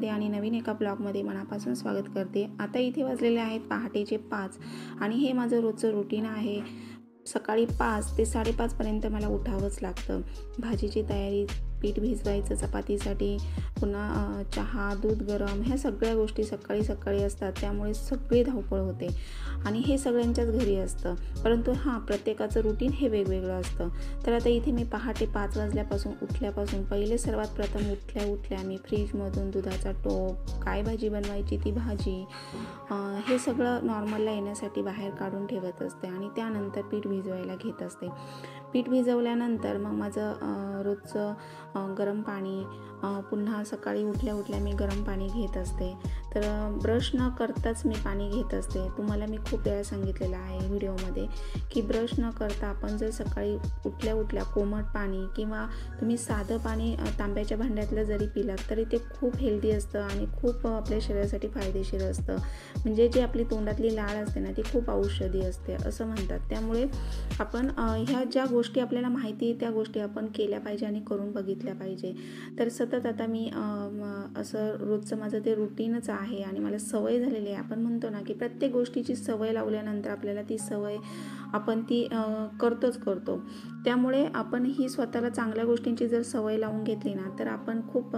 चॅनलमध्ये आणि नवीन एका ब्लॉगमध्ये मनापासून स्वागत करते। आता इथे वाजलेले आहेत पहाटेचे 5 आणि हे माझं रोजचं रुटीन आहे। सकाळी 5 ते 5:30 पर्यंत मला उठावंच लागतं। भाजीची तयारी, पीठ भिजवायचं चपातीसाठी, पुन्हा चहा, दूध गरम, ह्या सगळ्या गोष्टी सकाळी सकाळी असतात, त्यामुळे सगळी धावपळ होते आणि हे सगळ्यांच्याच घरी असतं। परंतु प्रत्येकाचं रुटीन हे वेगवेगळं असतं। तर आता इथे मी पहाटे 5 वाजल्यापासून उठल्यापासून पहिले सर्वात प्रथम उठल्या मी फ्रीजमधून दुधाचा टोप, काय भाजी बनवायची ती भाजी, हे सगळं नॉर्मलला येण्यासाठी बाहेर काढून ठेवत असते आणि त्यानंतर पीठ भिजवायला घेत असते। पीठ भिजवल्यानंतर मग माझं रोजचं गरम पाणी, पुन्हा सकाळी उठल्या मी गरम पाणी घेत असते। तर ब्रश न करताच मी पाणी घेत असते। तुम्हाला मी खूप वेळा सांगितलेलं आहे व्हिडिओमध्ये की ब्रश न करता आपण जर सकाळी उठल्या कोमट पाणी किंवा तुम्ही साधं पाणी तांब्याच्या भांड्यातलं जरी पिलात तरी ते खूप हेल्दी असतं आणि खूप आपल्या शरीरासाठी फायदेशीर असतं। म्हणजे जी आपली तोंडातली लाळ असते ना ती खूप औषधी असते असं म्हणतात। त्यामुळे आपण ह्या ज्या गोष्टी आपल्याला माहिती आहे त्या गोष्टी आपण केल्या पाहिजे आणि करून बघितल्या पाहिजे। तर सतत आता मी असं रोजचं माझं ते रुटीनच आहे आणि मला सवय झालेली आहे। आपण म्हणतो ना की प्रत्येक गोष्टीची सवय लावल्यानंतर आपल्याला ती सवय आपण ती करतो। त्यामुळे आपण ही स्वतःला चांगल्या गोष्टींची जर सवय लावून घेतली ना तर आपण खूप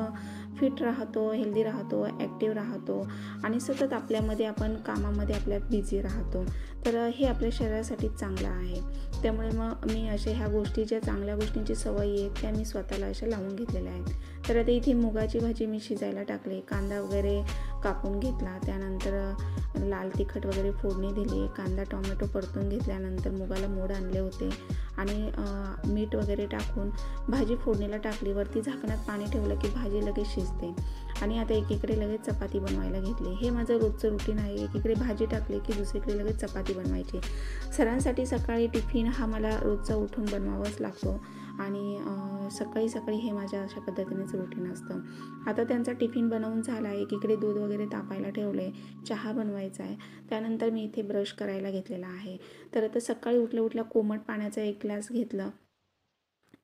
फिट राहतो, हेल्दी राहतो, ॲक्टिव्ह राहतो आणि सतत आपल्यामध्ये आपण कामामध्ये आपल्या बिझी राहतो। तर हे आपल्या शरीरासाठी चांगलं आहे। त्यामुळे मग मी ह्या गोष्टी, ज्या चांगल्या गोष्टींची सवय आहे त्या मी स्वतःला अशा लावून घेतलेल्या आहेत। तर आता इथे मुगाची भाजी मी शिजायला टाकले, कांदा वगैरे कापून घेतला, त्यानंतर लाल तिखट वगैरे फोडणी दिली, कांदा टोमॅटो परतून घेतल्यानंतर मुगाला मोड आणले होते आणि मीठ वगैरे टाकून भाजी फोडणीला टाकली। वरती झाकणात पाणी ठेवलं की भाजी लगेच शिजते आणि आता एकीकडे लगेच चपाती बनवायला घेतली। हे माझं रोजचं रुटीन आहे। एकीकडे भाजी टाकली की दुसरीकडे लगेच चपाती बनवायची। सरांसाठी सकाळी टिफिन हा मला रोजचा उठून बनवावाच लागतो आणि सकाळी हे माझ्या अशा पद्धतीनेच रुटीन असतं। आता त्यांचा टिफिन बनवून झाला, एकीकडे दूध वगैरे तापायला ठेवले, चहा बनवायचा आहे, त्यानंतर मी इथे ब्रश करायला घेतलेला आहे। तर आता सकाळी उठल्या कोमट पाण्याचा 1 ग्लास घेतलं,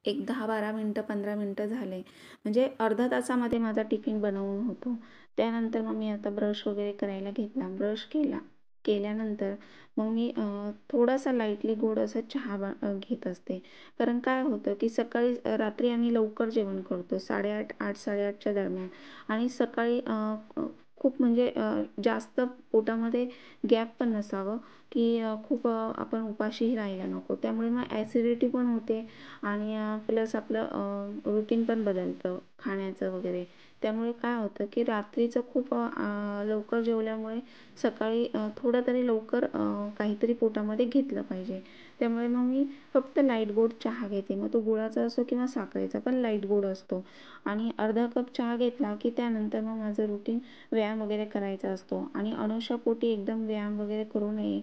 एक 10-12 मिनटं 15 मिनटं झाले, म्हणजे अर्धा तासामध्ये माझा टिफिन बनवून होतो। त्यानंतर मग मी आता ब्रश वगैरे करायला घेतला, ब्रश केल्यानंतर मग मी थोडासा लाईटली गोड असा चहा घेत असते। कारण काय होतं की सकाळी रात्री आम्ही लवकर जेवण करतो, 8:30 8:30च्या दरम्यान, आणि सकाळी खूप म्हणजे जास्त पोटामध्ये गॅप पण नसावं की खूप आपण उपाशीही राहायला नको। त्यामुळे मग ॲसिडिटी पण होते आणि प्लस आपलं रुटीन पण बदलतं खाण्याचं वगैरे। त्यामुळे काय होतं की रात्रीचं खूप लवकर जेवल्यामुळे सकाळी थोडं तरी लवकर काहीतरी पोटामध्ये घेतलं पाहिजे। त्यामुळे मग मी फक्त लाईट गोड चहा घेते, मग तो गुळाचा असो किंवा साखरेचा, पण लाईट गोड असतो। आणि अर्धा कप चहा घेतला की त्यानंतर मग माझं रुटीन व्यायाम वगैरे करायचा असतो आणि अनुशापोटी एकदम व्यायाम वगैरे करू नये।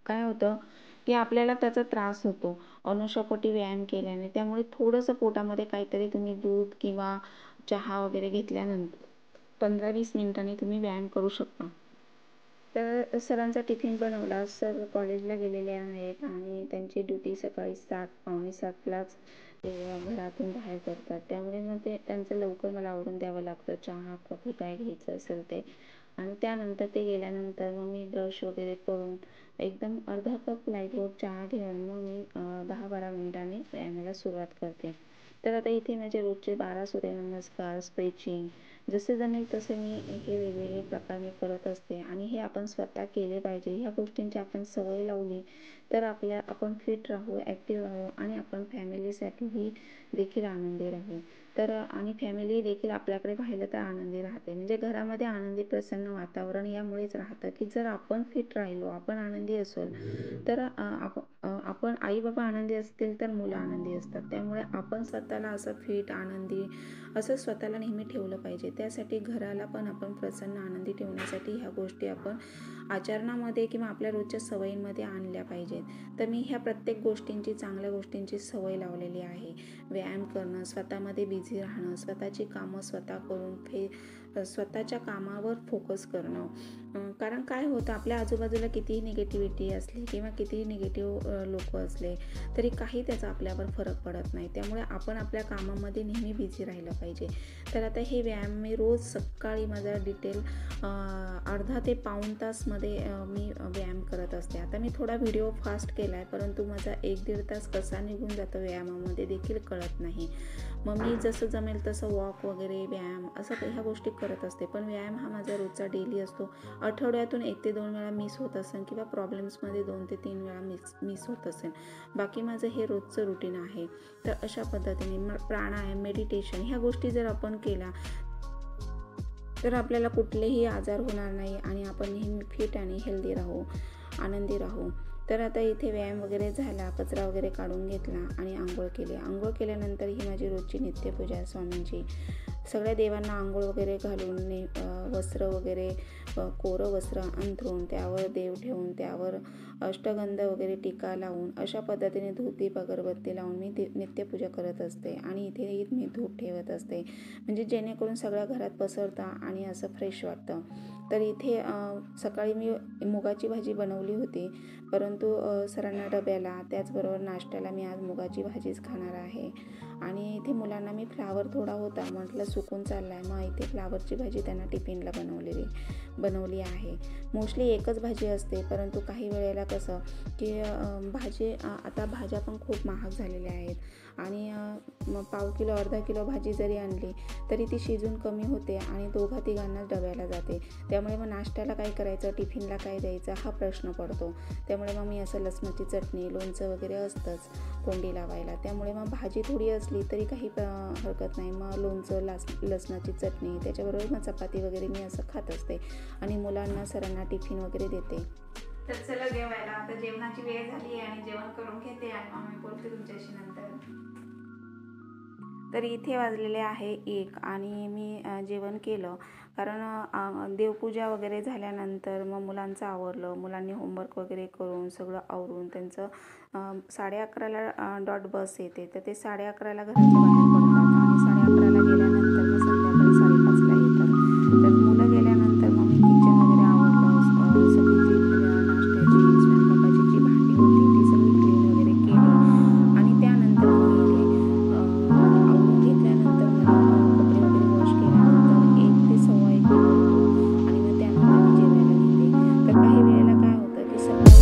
काय होतं की आपल्याला त्याचा त्रास होतो अनुशापोटी व्यायाम केल्याने। त्यामुळे थोडंसं पोटामध्ये काहीतरी तुम्ही दूध किंवा चहा वगैरे घेतल्यानंतर 15-20 मिनिटांनी तुम्ही व्यायाम करू शकता। तर सरांचा टिफिन बनवला, सर कॉलेजला गेलेले आहेत आणि त्यांची ड्युटी सकाळी 7 पावणे 7लाच ते घरातून बाहेर पडतात। त्यामुळे मग ते त्यांचं लवकर मला आवरून द्यावं लागतं, चहा कॉफी काय घ्यायचं असेल ते। आणि त्यानंतर ते गेल्यानंतर मग मी ब्रश वगैरे करून एकदम अर्धा कप लाईट गोड चहा घेऊन मग मी 10-12 मिनिटांनी व्यायामाला सुरुवात करते। तर आता इथे माझे रोजचे 12 सूर्यनमस्कार, स्ट्रेचिंग, जसे जमेल तसे मी हे वेगवेगळे प्रकार मी करत असते आणि हे आपण स्वतः केले पाहिजे। ह्या गोष्टींची आपण सवय लावली तर आपण फिट राहू, ॲक्टिव्ह राहू आणि आपण फॅमिलीसाठीही देखील आनंदी राहू। तर आणि फॅमिली देखील आपल्याकडे पाहिलं तर आनंदी राहते। म्हणजे घरामध्ये आनंदी प्रसन्न वातावरण यामुळेच राहतं की जर आपण फिट राहिलो, आपण आनंदी असू तर आपण आई बाबा आनंदी असतील तर मुलं आनंदी असतात। त्यामुळे आपण स्वतःला असं फिट, आनंदी असं स्वतःला नेहमी ठेवलं पाहिजे। त्यासाठी घराला पण आपण प्रसन्न, आनंदी ठेवण्यासाठी ह्या गोष्टी आपण आचरणामध्ये किंवा आपल्या रोजच्या सवयींमध्ये आणल्या पाहिजेत। तर मी ह्या प्रत्येक गोष्टींची, चांगल्या गोष्टींची सवय लावलेली आहे। व्यायाम करणं, स्वतःमध्ये बिझी बिझी राहणं, स्वतःची कामं स्वतः करून स्वतःच्या कामावर फोकस करणं. कारण काय होतं, आपल्या आजूबाजूला कितीही निगेटिव्हिटी असली किंवा कितीही निगेटिव्ह लोक असले तरी काही त्याचा आपल्यावर फरक पडत नाही. त्यामुळे आपण आपल्या कामामध्ये नेहमी बिझी राहिलं पाहिजे. तर आता हे व्यायाम मी रोज सकाळी माझा डिटेल अर्धा ते पाऊण तासमध्ये मी व्यायाम करत असते. आता मी थोडा व्हिडिओ फास्ट केला आहे, परंतु माझा 1-1.5 तास कसा निघून जातो व्यायामामध्ये देखील कळत नाही. मग मी जसं जमेल तसं वॉक वगैरे, व्यायाम असं ह्या गोष्टी करत असते. पण व्यायाम हा माझा रोजचा डेली असतो. आठवड्यातून 1 ते 2 वेळा मिस होत असेल किंवा प्रॉब्लेम्समध्ये 2 ते 3 वेळा मिस होत असेल. बाकी माझं हे रोजचं रुटीन आहे. तर अशा पद्धतीने प्राणायाम, मेडिटेशन ह्या गोष्टी जर आपण केल्या तर आपल्याला कुठलेही आजार होणार नाही आणि आपण नेहमी फिट आणि हेल्दी राहू, आनंदी राहू. तर आता इथे व्यायाम वगैरे झाला, कचरा वगैरे काढून घेतला आणि आंघोळ केली. आंघोळ केल्यानंतर ही माझी रोजची नित्यपूजा स्वामींची. सगळ्या देवांना आंघोळ वगैरे घालून वस्त्र वगैरे कोरं वस्त्र अंथरून त्यावर देव ठेवून त्यावर अष्टगंध वगैरे टीका लावून अशा पद्धतीने धूप दीप अगरबत्ती लावून मी नित्यपूजा करत असते. आणि इथे मी धूप ठेवत असते, म्हणजे जेणेकरून सगळ्या घरात पसरतं आणि असं फ्रेश वाटतं. तर इथे सकाळी मी मुगाची भाजी बनवली होती, परंतु सरांना डब्याला त्याचबरोबर नाश्त्याला मी आज मुगाची भाजीच खाणार आहे. आणि इथे मुलांना मी फ्लावर थोडा होता, म्हटलं सुकून चालला आहे, मग इथे फ्लावरची भाजी त्यांना टिफिनला बनवली आहे. मोस्टली एकच भाजी असते, परंतु काही वेळेला कसं की भाजी आता भाज्या पण खूप महाग झालेल्या आहेत आणि मग पाव किलो अर्धा किलो भाजी जरी आणली तरी ती शिजून कमी होते आणि 2-3 डब्याला जाते. त्यामुळे मग नाश्त्याला काय करायचं, टिफिनला काय द्यायचं हा प्रश्न पडतो. त्यामुळे मग मी असं लसणाची चटणी, लोणचं वगैरे असतंच तोंडी लावायला. त्यामुळे मग भाजी थोडी असली तरी काही हरकत नाही. मग लोणचं, लसणाची चटणी, त्याच्याबरोबर मग चपाती वगैरे मी असं खात असते आणि मुलांना सरांना टिफिन वगैरे देते. तर चला जेवायला. आता जेवणाची वेळ झाली आहे आणि जेवण करून घेते आणि मग मी बोलते तुमच्याशी नंतर. तर इथे वाजलेले आहे 1 आणि मी जेवण केलं. कारण देवपूजा वगैरे झाल्यानंतर मग मुलांचं आवरलं. मुलांनी होमवर्क वगैरे करून सगळं आवरून त्यांचं 11:30ला डॉट बस येते, तर ते 11:30ला घराच्या बाहेर पडतात आणि 11:30ला गेल्यानंतर मग संध्याकाळी 5:30ला येतात. तर मुलं गेल्यानंतर मग मी किचन वगैरे आवरलं. सगळी जी नाश्त्याची, स्वयंपाकाची जी भांडी होती ती सगळी क्लीन वगैरे केली आणि त्यानंतर मग इथे आवरून घेतल्यानंतर मला कपडे वगैरे वॉश केल्यानंतर 1 ते 1:15 होतो आणि मग त्यानंतर मी जेवायला घेते. तर काही वेळेला काय होतं की सकाळी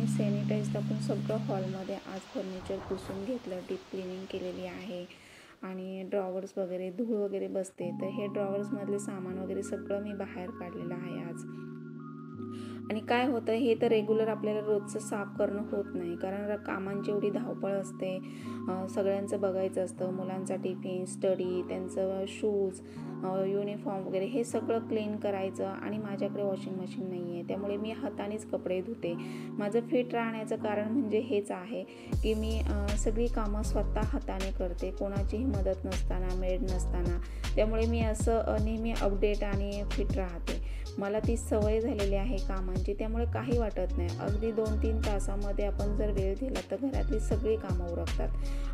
मी सॅनिटाईज टाकून सगळं हॉलमध्ये आज फर्निचर पुसून घेतलं, डीप क्लिनिंग केलेली आहे. आणि ड्रॉवर्स वगैरे धूळ वगैरे बसते, तर हे ड्रॉवर्समधले सामान वगैरे सगळं मी बाहेर काढलेलं आहे आज. आणि काय होतं, हे तर रेग्युलर आपल्याला रोजचं साफ करणं होत नाही, कारण कामांची एवढी धावपळ असते. सगळ्यांचं बघायचं असतं, मुलांचा टिफिन, स्टडी, त्यांचं शूज, युनिफॉर्म वगैरे हे सगळं क्लीन करायचं. आणि माझ्याकडे वॉशिंग मशीन नाही आहे, त्यामुळे मी हातानेच कपडे धुते. माझं फिट राहण्याचं कारण म्हणजे हेच आहे की मी सगळी कामं स्वतः हाताने करते, कोणाचीही मदत नसताना, मेड नसताना. त्यामुळे मी असं नेहमी अपडेट आणि फिट राहते. मला ती सवय झालेली आहे कामांची, त्यामुळे काही वाटत नाही. अगदी 2-3 तासामध्ये आपण जर वेळ दिला तर घरातली सगळी कामं उरकतात.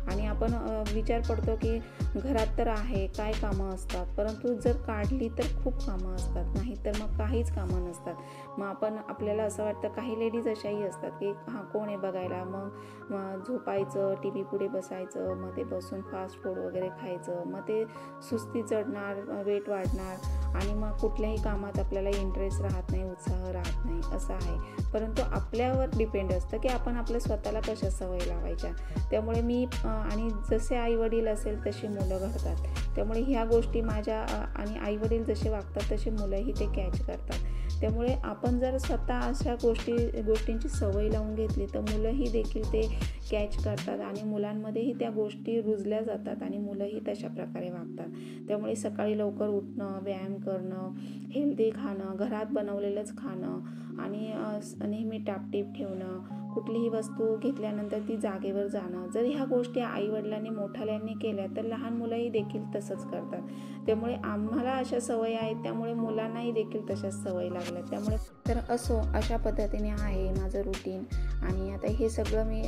आणि आपण विचार पडतो की घरात तर आहे, काय कामं असतात, परंतु जर काढली तर खूप कामं असतात, नाही तर मग काहीच कामं नसतात. मग आपल्याला असं वाटतं, काही लेडीज अशाही असतात की कोण आहे बघायला, मग झोपायचं, टी व्ही पुढे बसायचं, मग ते बसून फास्ट फूड वगैरे खायचं, मग ते सुस्ती चढणार, वेट वाढणार आणि मग कुठल्याही कामात आपल्याला इंटरेस्ट राहत नाही, उत्साह राहत नाही, असं आहे. परंतु आपल्यावर डिपेंड असतं की आपण आपल्या स्वतःला कशा सवयी लावायच्या. त्यामुळे मी आणि जसे आईवडील असेल तशी मुलं घडतात. त्यामुळे ह्या गोष्टी माझ्या आणि आईवडील जसे वागतात तसे मुलंही ते कॅच करतात. त्यामुळे आपण जर स्वतः अशा गोष्टींची सवय लावून घेतली तर मुलंही देखील ते कॅच करतात आणि मुलांमध्येही त्या गोष्टी रुजल्या जातात आणि मुलंही तशा प्रकारे वागतात. त्यामुळे सकाळी लवकर उठणं, व्यायाम करणं, हेल्दी खाणं, घरात बनवलेलंच खाणं आणि नेहमी टापटीप ठेवणं, कुठलीही वस्तू घेतल्यानंतर ती जागेवर जाणं, जर ह्या गोष्टी आईवडिलांनी मोठ्याल्यांनी केल्या तर लहान मुलंही देखील तसंच करतात. त्यामुळे आम्हाला अशा सवयी आहेत, त्यामुळे मुलांनाही देखील तशाच सवयी लागल्या. त्यामुळे तर अशा पद्धतीने आहे माझं रुटीन. आणि आता हे सगळं मी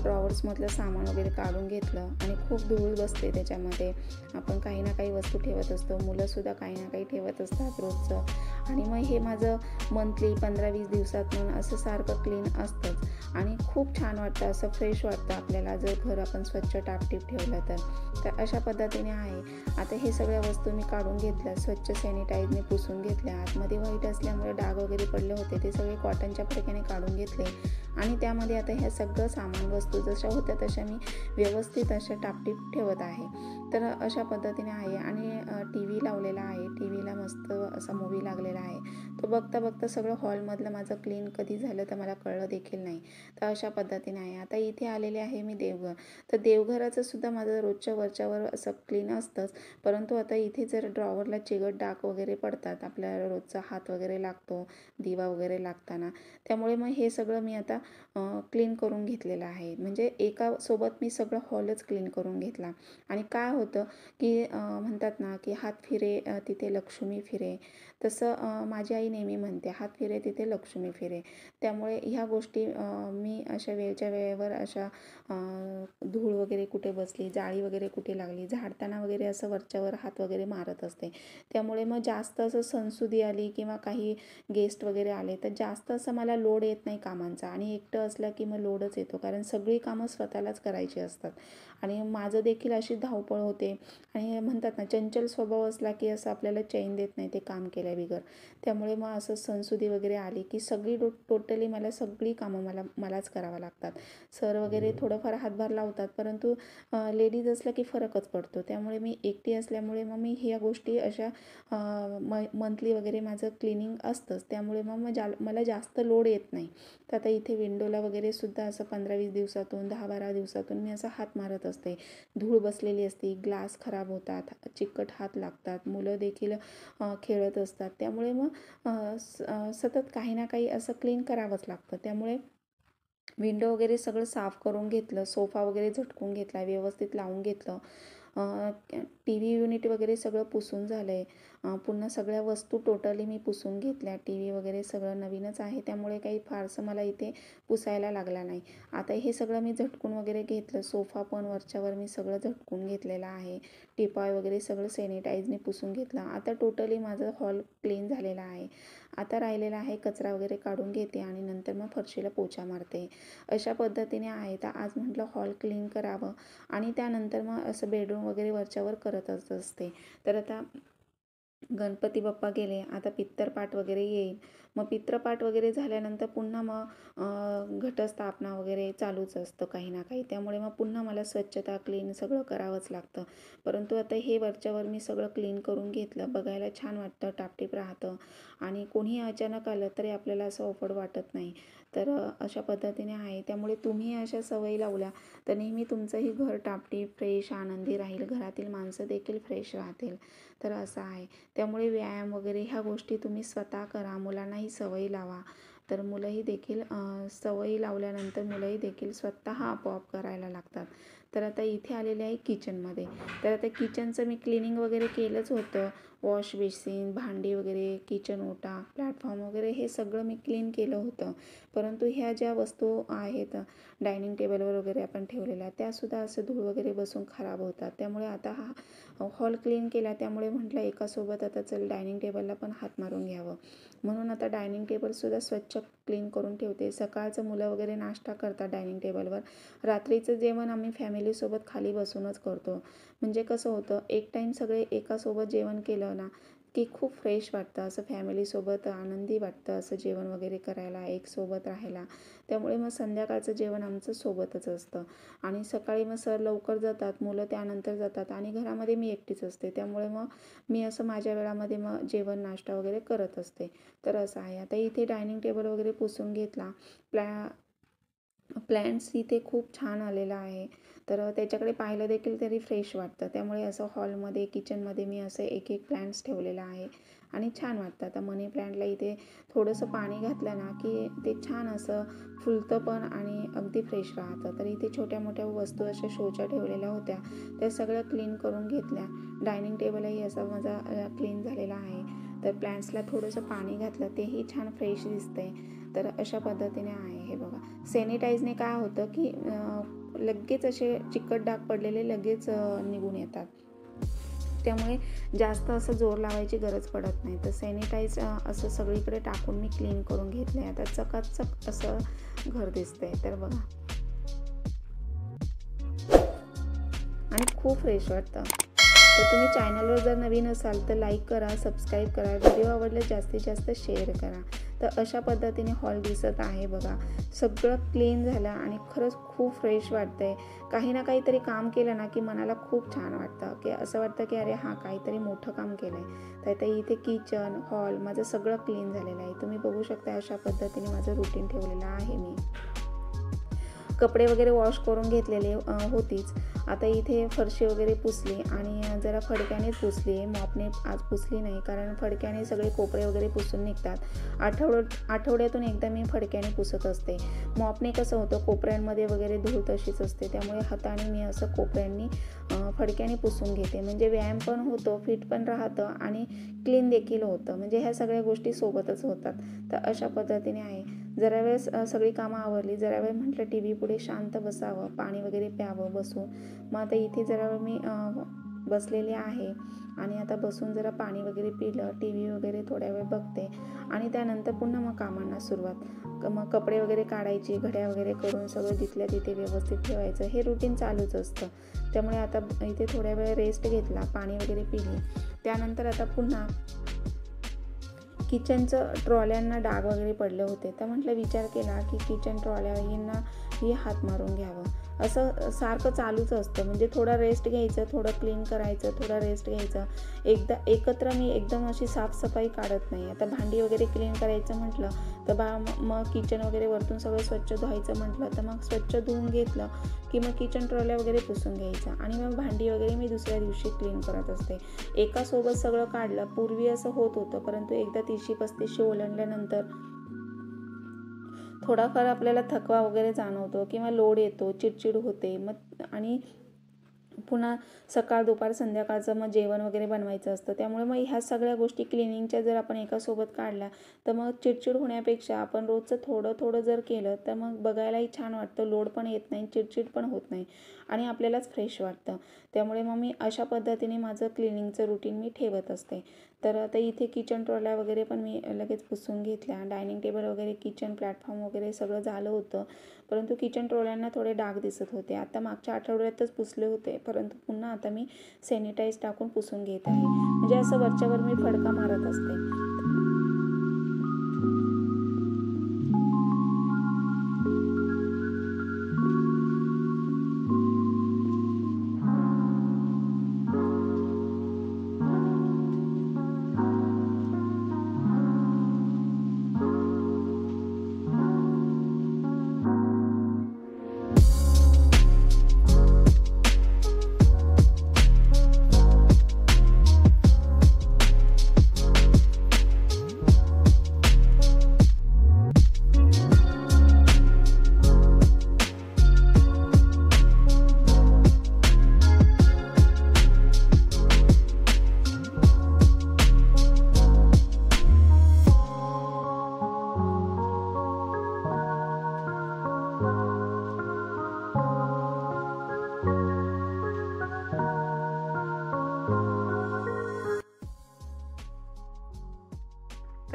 ड्रॉवर्समधलं सामान वगैरे काढून घेतलं आणि खूप धूळ बसते त्याच्यामध्ये. आपण काही ना काही वस्तू ठेवत असतो, मुलंसुद्धा काही ना काही ठेवत असतात रोजचं. आणि मग हे माझं मंथली 15-20 दिवसातून असं सारखं क्लीन असतंच. आणि खूप छान वाटतं, असं फ्रेश वाटतं आपल्याला जर घर आपण स्वच्छ टापटीप ठेवलं तर अशा पद्धतीने आहे. आता हे सगळ्या वस्तू मी काढून घेतल्या, स्वच्छ सॅनिटाईजने पुसून घेतल्या. आतमध्ये व्हाईट असल्यामुळे डाग वगैरे पडले होते, ते सगळे कॉटनच्या फडक्याने काढून घेतले. आणि त्यामध्ये आता ह्या सगळं सामान वस्तू जशा होत्या तशा मी व्यवस्थित अशा टापटीप ठेवत आहे. तर अशा पद्धतीने आहे. आणि टी व्ही लावलेला आहे, टी व्हीला मस्त असा मूवी लागलेला आहे. तो बघता बघता सगळं हॉलमधलं माझं क्लीन कधी झालं तर मला कळलं देखील नाही. तर अशा पद्धतीने आहे. आता इथे आलेले आहे मी देवघर. तर देवघराचं सुद्धा माझं रोजच्या वरच्यावर असं क्लीन असतंच. परंतु आता इथे जर ड्रॉवरला चिकट डाग वगैरे पडतात, आपल्याला रोजचा हात वगैरे लागतो दिवा वगैरे लागताना, त्यामुळे मग हे सगळं मी आता क्लीन करून घेतलेलं आहे. म्हणजे एका सोबत मी सगळं हॉलच क्लीन करून घेतला. आणि काय होतं की म्हणतात ना की हात फिरे तिथे लक्ष्मी फिरे, तसं माझी आई नेहमी म्हणते, हात फिरे तिथे लक्ष्मी फिरे. त्यामुळे ह्या गोष्टी मी अशा वेळच्या वेळेवर अशा धूळ वगैरे कुठे बसली, जाळी वगैरे कुठे लागली, झाडताना वगैरे असं वरच्यावर हात वगैरे मारत असते. त्यामुळे मग जास्त असं सणसुदी आली किंवा काही गेस्ट वगैरे आले तर जास्त असं मला लोड येत नाही कामांचा. आणि एकटं असलं की मग लोडच येतो, कारण सगळी कामं स्वतःलाच करायची असतात. आणि माझं देखील अशी धावपळ होते. आणि म्हणतात ना, चंचल स्वभाव असला की असं आपल्याला चैन देत नाही ते काम केल्याबिगर. त्यामुळे मग असं सणसुदी वगैरे आली की सगळी टोटली मला सगळी कामं मलाच करावं लागतात. सर वगैरे थोडंफार हातभार लावतात, परंतु लेडीज असल्या की फरकच पडतो. त्यामुळे मी एकटी असल्यामुळे मग मी ह्या गोष्टी अशा मंथली वगैरे माझं क्लिनिंग असतंच. त्यामुळे मग मला जास्त लोड येत नाही. तर आता इथे विंडोला वगैरे सुद्धा असं 15-20 दिवसातून, 10-12 दिवसातून मी असं हात मारत असते. धूळ बसलेली असते, ग्लास खराब होतात, चिकट हात लागतात, मुलं देखील खेळत असतात. त्यामुळे मग सतत काही ना काही असं क्लीन करावंच लागतं. त्यामुळे विंडो वगैरे सगळं साफ करून घेतलं, सोफा वगैरे झटकून घेतला, व्यवस्थित लावून घेतलं. टी व्ही युनिट वगैरे सगळं पुसून झालं आहे. पुन्हा सगळ्या वस्तू टोटली मी पुसून घेतल्या. टी व्ही वगैरे सगळं नवीनच आहे, त्यामुळे काही फारसं मला इथे पुसायला लागला नाही. आता हे सगळं मी झटकून वगैरे घेतलं. सोफा पण वरच्यावर मी सगळं झटकून घेतलेलं आहे. टिपॉय वगैरे सगळं सॅनिटाईजने पुसून घेतलं. आता टोटली माझं हॉल क्लीन झालेला आहे. आता राहिलेला आहे कचरा वगैरे काढून घेते आणि नंतर मग फरशीला पोछा मारते. अशा पद्धतीने आहे. तर आज म्हटलं हॉल क्लीन करावं आणि त्यानंतर मग असं बेडरूम वगैरे वरच्यावर करतच असते. तर आता गणपती बाप्पा गेले, आता पित्तरपाट वगैरे येईल. मग पित्रपाठ वगैरे झाल्यानंतर पुन्हा मग घटस्थापना वगैरे चालूच असतं काही ना काही. त्यामुळे मग पुन्हा मला स्वच्छता क्लीन सगळं करावंच लागतं. परंतु आता हे वरच्यावर मी सगळं क्लीन करून घेतलं. बघायला छान वाटतं, टापटीप राहतं आणि कोणीही अचानक आलं तरी आपल्याला असं ऑकवर्ड वाटत नाही. तर अशा पद्धतीने आहे. त्यामुळे तुम्ही अशा सवयी लावल्या तर नेहमी तुमचंही घर टापटीप, फ्रेश, आनंदी राहील. घरातील माणसं देखील फ्रेश राहतील. तर असं आहे. त्यामुळे व्यायाम वगैरे ह्या गोष्टी तुम्ही स्वतः करा. मुलांनाही सवयी लावा. तर मुलंही देखील सवयी लावल्यानंतर मुलंही देखील स्वतः आपोआप करायला लागतात. तर आता इथे आलेले आहे किचनमध्ये. तर आता किचनचं मी क्लिनिंग वगैरे केलंच होतं. वॉश बेसिन, भांडी वगैरे, किचन ओटा, प्लॅटफॉर्म वगैरे हे सगळं मी क्लीन केलं होतं. परंतु ह्या ज्या वस्तू आहेत डायनिंग टेबलवर वगैरे आपण ठेवलेल्या, त्यासुद्धा असं धूळ वगैरे बसून खराब होतात. त्यामुळे आता हा हॉल क्लीन केला. त्यामुळे म्हटलं एकासोबत आता चल डायनिंग टेबलला पण हात मारून घ्यावं. म्हणून आता डायनिंग टेबलसुद्धा स्वच्छ क्लीन करून ठेवते. सकाळचं मुलं वगैरे नाश्ता करतात डायनिंग टेबलवर. रात्रीचं जेवण आम्ही फॅमिलीसोबत खाली बसूनच करतो. म्हणजे कसं होतं, एक टाईम सगळे एकासोबत जेवण केलं ना की खूप फ्रेश वाटतं. असं फॅमिलीसोबत आनंदी वाटतं असं जेवण वगैरे करायला, एक सोबत राहायला. त्यामुळे मग संध्याकाळचं जेवण आमचं सोबतच असतं. आणि सकाळी मग सर लवकर जातात, मुलं त्यानंतर जातात आणि घरामध्ये मी एकटीच असते. त्यामुळे मग मी असं माझ्या वेळामध्ये मग जेवण, नाश्ता वगैरे करत असते. तर असं आहे. आता इथे डायनिंग टेबल वगैरे पुसून घेतला. प्लॅन्ट्स इथे खूप छान आलेला आहे. तर त्याच्याकडे पाहिलं देखील तरी फ्रेश वाटतं. त्यामुळे असं हॉलमध्ये, किचनमध्ये मी असं एक एक प्लॅन्ट्स ठेवलेला आहे आणि छान वाटतं. आता मनी प्लॅन्टला इथे थोडंसं पाणी घातलं ना की ते छान असं फुलतं पण आणि अगदी फ्रेश राहतं. तर इथे छोट्या मोठ्या वस्तू अशा शोच्या ठेवलेल्या होत्या, त्या सगळ्या क्लीन करून घेतल्या. डायनिंग टेबलही असा माझा क्लीन झालेला आहे. तर प्लॅन्ट्सला थोडंसं पाणी घातलं, तेही छान फ्रेश दिसतंय. तर अशा पद्धतीने आहे. हे बघा, सॅनिटाईजने काय होतं की लगेच असे चिकट डाग पडलेले लगेच निघून येतात. त्यामुळे जास्त असं जोर लावायची गरज पडत नाही. तर सॅनिटाईज असं सगळीकडे टाकून मी क्लीन करून घेतलं आहे. आता चकाचक असं घर दिसतंय. तर बघा, आणि खूप फ्रेश वाटतं. तर तुम्ही चॅनलवर जर नवीन असाल तर लाईक करा, सबस्क्राईब करा, व्हिडिओ आवडल्यास जास्तीत जास्त शेअर करा. तर अशा पद्धतीने हॉल दिसत आहे बघा. सगळं क्लीन झालं आणि खरंच खूप फ्रेश वाटतंय. काही ना काहीतरी काम केलं ना की मनाला खूप छान वाटतं, की असं वाटतं की अरे हां, काहीतरी मोठं काम केलं आहे. तर आता इथे किचन, हॉल माझं सगळं क्लीन झालेलं आहे. तुम्ही बघू शकता अशा पद्धतीने माझं रुटीन ठेवलेलं आहे मी. कपडे वगैरे वॉश करून घेतलेले होतीच. आता इथे फरशी वगैरे पुसली आणि जरा फडक्यानेच पुसली आहे. मॉपने आज पुसली नाही, कारण फडक्याने सगळे कोपरे वगैरे पुसून निघतात. आठवड्यातून एकदा मी फडक्याने पुसत असते. मॉपने कसं होतं, कोपऱ्यांमध्ये वगैरे धूळ तशीच असते. त्यामुळे हाताने मी असं कोपऱ्यांनी फडक्याने पुसून घेते. म्हणजे व्यायाम पण होतो, फिट पण राहतं आणि क्लीन देखील होतं. म्हणजे ह्या सगळ्या गोष्टी सोबतच होतात. तर अशा पद्धतीने आहे. जरा वेळेस सगळी कामं आवरली, जरा वेळ म्हटलं टी व्ही पुढे शांत बसावं, पाणी वगैरे प्यावं बसून. मग आता इथे जरा वेळ मी बसलेली आहे आणि आता बसून जरा पाणी वगैरे पिलं, टी व्ही वगैरे थोड्या वेळ बघते आणि त्यानंतर पुन्हा मग कामांना सुरुवात. मग कपडे वगैरे काढायची, घड्या वगैरे करून सगळं तिथल्या तिथे व्यवस्थित ठेवायचं, हे रुटीन चालूच असतं. त्यामुळे आता इथे थोड्या वेळ रेस्ट घेतला, पाणी वगैरे पिली. त्यानंतर आता पुन्हा किचनचं ट्रॉल्यांना डाग वगैरे पडले होते. तर म्हटलं विचार केला की किचन ट्रॉल्याही हात मारून घ्यावं. असं सारखं चालूच असतं. म्हणजे थोडा रेस्ट घ्यायचं, थोडं क्लीन करायचं, थोडा रेस्ट घ्यायचं. एकत्र मी एकदम अशी साफसफाई काढत नाही. आता भांडी वगैरे क्लीन करायचं म्हटलं तर मग किचन वगैरे वरतून सगळं स्वच्छ धुवायचं म्हटलं तर मग स्वच्छ धुवून घेतलं की मग किचन ट्रॉल्या वगैरे पुसून घ्यायचं आणि मग भांडी वगैरे मी दुसऱ्या दिवशी क्लीन करत असते. एकासोबत सगळं काढलं. पूर्वी असं होत होतं, परंतु एकदा 30-35 ओलांडल्यानंतर थोडाफार आपल्याला थकवा वगैरे जाणवतो किंवा लोड येतो, चिडचिड होते. मग आणि पुन्हा सकाळ, दुपार, संध्याकाळचं मग जेवण वगैरे बनवायचं असतं. त्यामुळे मग ह्या सगळ्या गोष्टी क्लिनिंगच्या जर आपण एकासोबत काढल्या तर मग चिडचिड होण्यापेक्षा आपण रोजचं थोडं थोडं जर केलं तर मग बघायलाही छान वाटतं, लोड पण येत नाही, चिडचिड पण होत नाही आणि आपल्यालाच फ्रेश वाटतं. त्यामुळे मग मी अशा पद्धतीने माझं क्लिनिंगचं रुटीन मी ठेवत असते. तर आता इथे किचन ट्रॉल्या वगैरे पण मी लगेच पुसून घेतल्या. डायनिंग टेबल वगैरे, किचन प्लॅटफॉर्म वगैरे सगळं झालं होतं. परंतु किचन ट्रॉल्यांना थोडे डाग दिसत होते. आता मागच्या आठवड्यातच पुसले होते, परंतु पुन्हा आता मी सॅनिटाईज टाकून पुसून घेत आहे. म्हणजे असं वरच्यावर मी फडका मारत असते.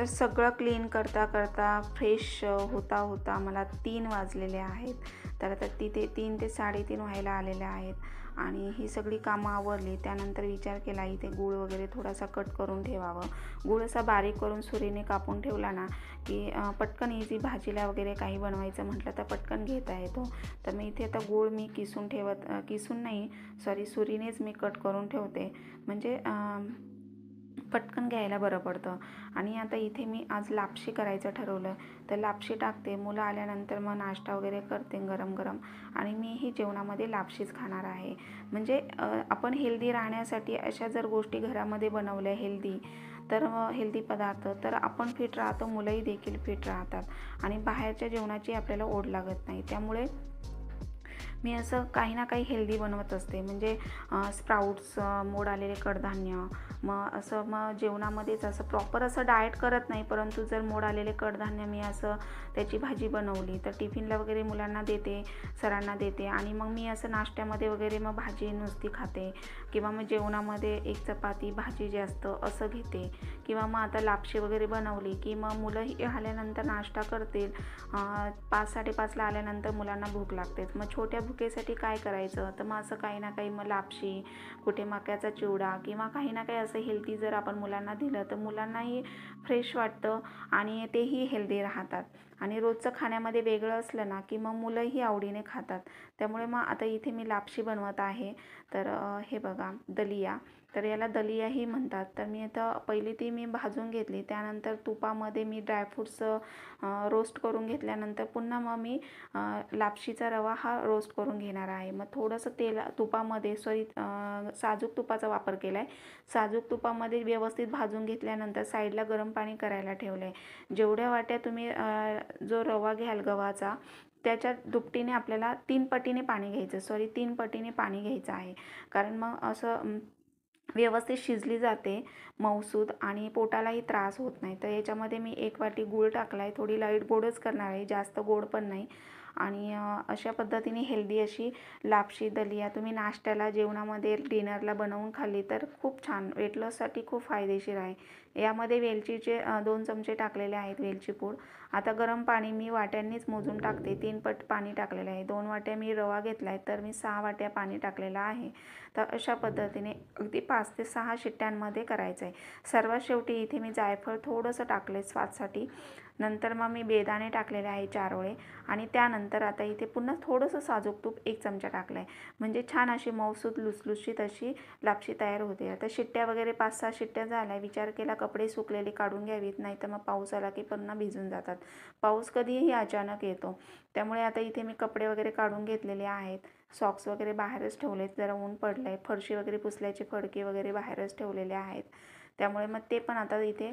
सगळं क्लीन करता करता फ्रेश होता होता मला 3 वाजलेले आहेत. तर आता तिथे 3 ते 3:30 व्हायला आलेले आहेत आणि ही सगळी कामं आवरली. त्यानंतर विचार केला इथे गूळ वगैरे थोडासा कट करून ठेवावं. गूळ असा बारीक करून सुरीने कापून ठेवला ना की पटकन इझी भाजीला वगैरे काही बनवायचं म्हटलं तर पटकन घेता येतो. तर मी इथे आता गूळ मी किसून नाही सुरीनेच मी कट करून ठेवते, म्हणजे पटकन घ्यायला बरं पडतं. आणि आता इथे मी आज लापशी करायचं ठरवलं, तर लापशी टाकते. मुलं आल्यानंतर मग नाश्ता वगैरे करते गरम गरम आणि मीही जेवणामध्ये लापशीच खाणार आहे. म्हणजे आपण हेल्दी राहण्यासाठी अशा जर गोष्टी घरामध्ये बनवल्या हेल्दी पदार्थ, तर आपण फिट राहतो, मुलंही देखील फिट राहतात आणि बाहेरच्या जेवणाची आपल्याला ओढ लागत नाही. त्यामुळे मी असं काही ना काही हेल्दी बनवत असते, म्हणजे स्प्राउट्स, मोड आलेले कडधान्य, मग जेवणामध्येच असं प्रॉपर असं डाएट करत नाही, परंतु जर मोड आलेले कडधान्य मी असं त्याची भाजी बनवली तर टिफिनला वगैरे मुलांना देते, सरांना देते आणि मग मी असं नाश्त्यामध्ये वगैरे मग भाजी नुसती खाते किंवा मग जेवणामध्ये एक चपाती भाजी जास्त असं घेते. किंवा मग आता लापशी वगैरे बनवली की मग मुलं आल्यानंतर नाश्ता करतील. 5-5:30ला आल्यानंतर मुलांना भूक लागतेच. मग छोट्या भुकेसाठी काय करायचं, तर मग असं काही ना काही मग लापशी, कुठे मक्याचा चिवडा किंवा काही ना काही असं हेल्दी जर आपण मुलांना दिलं तर मुलांनाही फ्रेश वाटतं आणि तेही हेल्दी राहतात. आणि रोजचं खाण्यामध्ये वेगळं असलं ना की मग मुलंही आवडीने खातात. त्यामुळे मग आता इथे मी लापशी बनवत आहे. तर हे बघा दलिया, तर याला दलियाही म्हणतात. तर मी आता पहिली ती मी भाजून घेतली, त्यानंतर तुपामध्ये मी ड्रायफ्रूट्स रोस्ट करून घेतल्यानंतर पुन्हा मग मी लापशीचा रवा हा रोस्ट करून घेणार आहे. मग थोडंसं तुपामध्ये साजूक तुपाचा वापर केला आहे. साजूक तुपामध्ये व्यवस्थित भाजून घेतल्यानंतर साईडला गरम पाणी करायला ठेवलं आहे. जेवढ्या वाट्या तुम्ही जो रवा घ्याल गव्हाचा, त्याच्या दुपटीने आपल्याला 3 पटीने पाणी घ्यायचं आहे. कारण मग असं व्यवस्थित शिजली जाते मऊसूद आणि पोटालाही त्रास होत नाही. तर याच्यामध्ये मी 1 वाटी गूळ टाकला आहे. थोडी लाईट गोडच करणार आहे, जास्त गोड पण नाही. आणि अशा पद्धतीने हेल्दी अशी लापशी दलिया तुम्ही नाश्त्याला, जेवणामध्ये, डिनरला बनवून खाल्ली तर खूप छान, वेट लॉससाठी खूप फायदेशीर आहे. यामध्ये वेलचीचे 2 चमचे टाकलेले आहेत, वेलची पूड. आता गरम पाणी मी वाट्यांनीच मोजून टाकते. 3 पट पाणी टाकलेलं आहे. 2 वाट्या मी रवा घेतला आहे, तर मी 6 वाट्या पाणी टाकलेलं आहे. तर अशा पद्धतीने अगदी 5 ते 6 शिट्ट्यांमध्ये करायचं आहे. सर्वात शेवटी इथे मी जायफळ थोडंसं टाकले स्वादसाठी. नंतर मग मी बेदाणे टाकलेले आहे 4 ओळे आणि त्यानंतर आता इथे पुन्हा थोडंसं साजूक तूप 1 चमचा टाकलं आहे. म्हणजे छान अशी मऊसूद लुसलुशीत अशी लापशी तयार होते. आता शिट्ट्या वगैरे 5-6 शिट्ट्या झाल्या. विचार केला कपडे सुकलेले काढून घ्यावीत, नाही तर मग पाऊस आला की पुन्हा भिजून जातात. पाऊस कधीही अचानक येतो. त्यामुळे आता इथे मी कपडे वगैरे काढून घेतलेले आहेत. सॉक्स वगैरे बाहेरच ठेवलेत, जरा ऊन पडलं आहे. फरशी वगैरे पुसल्याचे फडके वगैरे बाहेरच ठेवलेले आहेत. त्यामुळे मग ते पण आता इथे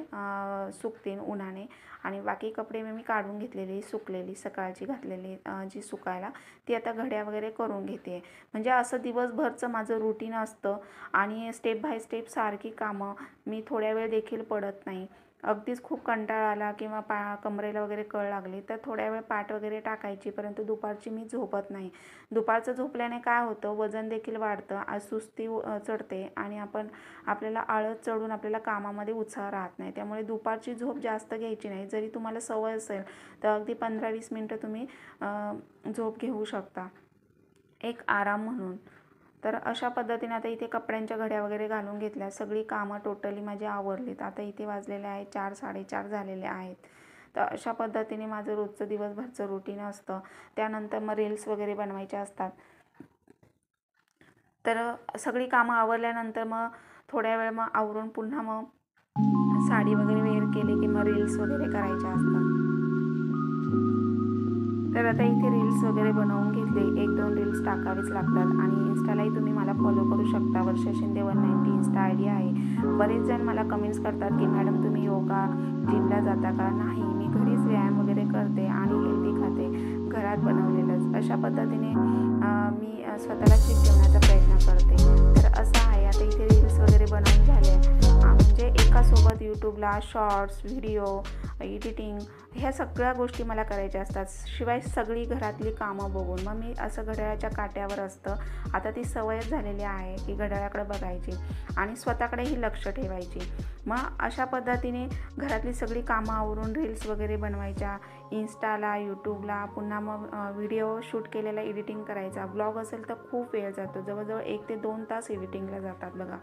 सुकतील उन्हाने. आणि बाकी कपडे मी काढून घेतलेली, सुकलेली, सकाळची घातलेली जी सुकायला, ती आता घड्या वगैरे करून घेते. म्हणजे असं दिवसभरचं माझं रुटीन असतं आणि स्टेप बाय स्टेप सारखी कामं, मी थोड्या वेळ देखील पडत नाही. अगदीच खूप कंटाळा आला किंवा कमरेला वगैरे कळ लागली तर थोड्या वेळ पाठ वगैरे टाकायची, परंतु दुपारची मी झोपत नाही. दुपारचं झोपल्याने काय होतं, वजन देखील वाढतं, सुस्ती चढते आणि आपल्याला आळस चढून आपल्याला कामामध्ये उत्साह राहत नाही. त्यामुळे दुपारची झोप जास्त घ्यायची नाही. जरी तुम्हाला सवय असेल तर अगदी 15-20 मिनटं तुम्ही झोप घेऊ शकता, एक आराम म्हणून. तर अशा पद्धतीने आता इथे कपड्यांच्या घड्या वगैरे घालून घेतल्या. सगळी कामं टोटली माझी आवरलीत. आता इथे वाजलेले आहेत 4-4:30 झालेले आहेत. तर अशा पद्धतीने माझं रोजचं दिवसभरचं रुटीन असतं. त्यानंतर मग रील्स वगैरे बनवायच्या असतात. तर सगळी कामं आवरल्यानंतर मग थोड्या वेळ मग आवरून पुन्हा मग साडी वगैरे वेअर केली की मग रील्स वगैरे करायच्या असतात. तर आता इथे रील्स वगैरे बनवून घेतले. 1-2 रील्स टाकावेच लागतात आणि इन्स्टालाही तुम्ही मला फॉलो करू शकता. वर्षा शिंदे 190 इन्स्टा आयडी आहे. बरेच जण मला कमेंट्स करतात की मॅडम तुम्ही योगा जिमला जाता का? नाही, मी घरीच व्यायाम वगैरे करते आणि हेल्दी खाते, घरात बनवलेलंच. अशा पद्धतीने मी स्वतःला फिट ठेवण्याचा प्रयत्न करते. तर असं आहे. आता इथे रील्स वगैरे बनवून झाले, म्हणजे एकासोबत यूट्यूबला शॉर्ट्स, व्हिडिओ, एडिटिंग ह्या सगळ्या गोष्टी मला करायच्या असतात. शिवाय सगळी घरातली कामं बघून मग मी असं घड्याळाच्या काट्यावर असतं. आता ती सवयच झालेली आहे की घड्याळाकडे बघायची आणि स्वतःकडेही लक्ष ठेवायची. मग अशा पद्धतीने घरातली सगळी कामं आवरून रील्स वगैरे बनवायच्या, इन्स्टाला, यूट्यूबला, पुन्हा मग व्हिडिओ शूट केलेला एडिटिंग करायचा. ब्लॉग असेल तर खूप वेळ जातो, जवळजवळ 1 ते 2 तास एडिटिंगला जातात बघा.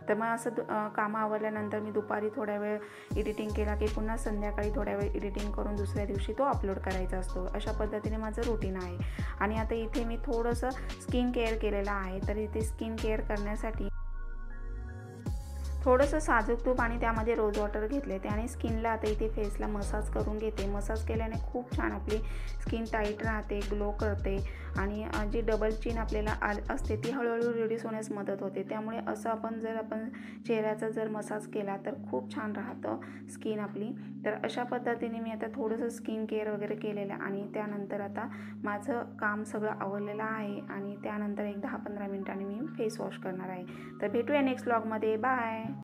तर मग असं कामं आवरल्यानंतर मी दुपारी थोड्या वेळ एडिटिंग केला की पुन्हा संध्याकाळी थोड्या वेळ एडिटिंग करून दुसऱ्या दिवशी तो अपलोड करायचा असतो. अशा पद्धतीने माझं रुटीन आहे. आणि आता इथे मी थोडंसं स्किन केअर केलेलं आहे. तर इथे स्किन केअर करण्यासाठी थोडंसं साजूक तूप आणि त्यामध्ये रोज वॉटर घेतले, त्याने स्किनला आता इथे फेसला मसाज करून घेते. मसाज केल्याने खूप छान आपली स्किन टाईट राहते, ग्लो करते आणि जी डबल चिन आपल्याला असते ती हळूहळू रिड्यूस होण्यास मदत होते. त्यामुळे असं आपण चेहऱ्याचा जर मसाज केला तर खूप छान राहतं स्किन आपली. तर अशा पद्धतीने मी आता थोडंसं स्किन केअर वगैरे केलेलं आणि त्यानंतर आता माझं काम सगळं आवरलेलं आहे आणि त्यानंतर एक 10-15 मिनिटांनी मी फेस वॉश करणार आहे. तर भेटूया नेक्स्ट व्लॉगमध्ये. बाय.